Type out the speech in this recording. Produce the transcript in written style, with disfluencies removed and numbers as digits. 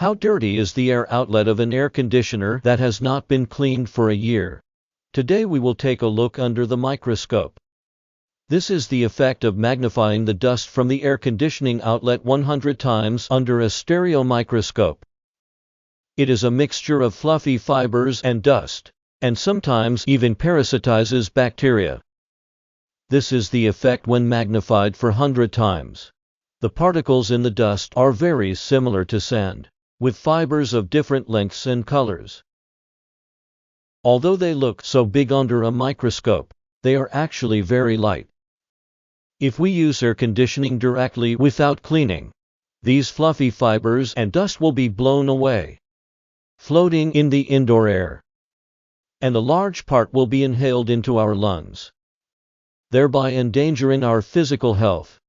How dirty is the air outlet of an air conditioner that has not been cleaned for a year? Today we will take a look under the microscope. This is the effect of magnifying the dust from the air conditioning outlet 100 times under a stereo microscope. It is a mixture of fluffy fibers and dust, and sometimes even parasitizes bacteria. This is the effect when magnified for 100 times. The particles in the dust are very similar to sand, with fibers of different lengths and colors. Although they look so big under a microscope, they are actually very light. If we use air conditioning directly without cleaning, these fluffy fibers and dust will be blown away, floating in the indoor air, and a large part will be inhaled into our lungs, thereby endangering our physical health.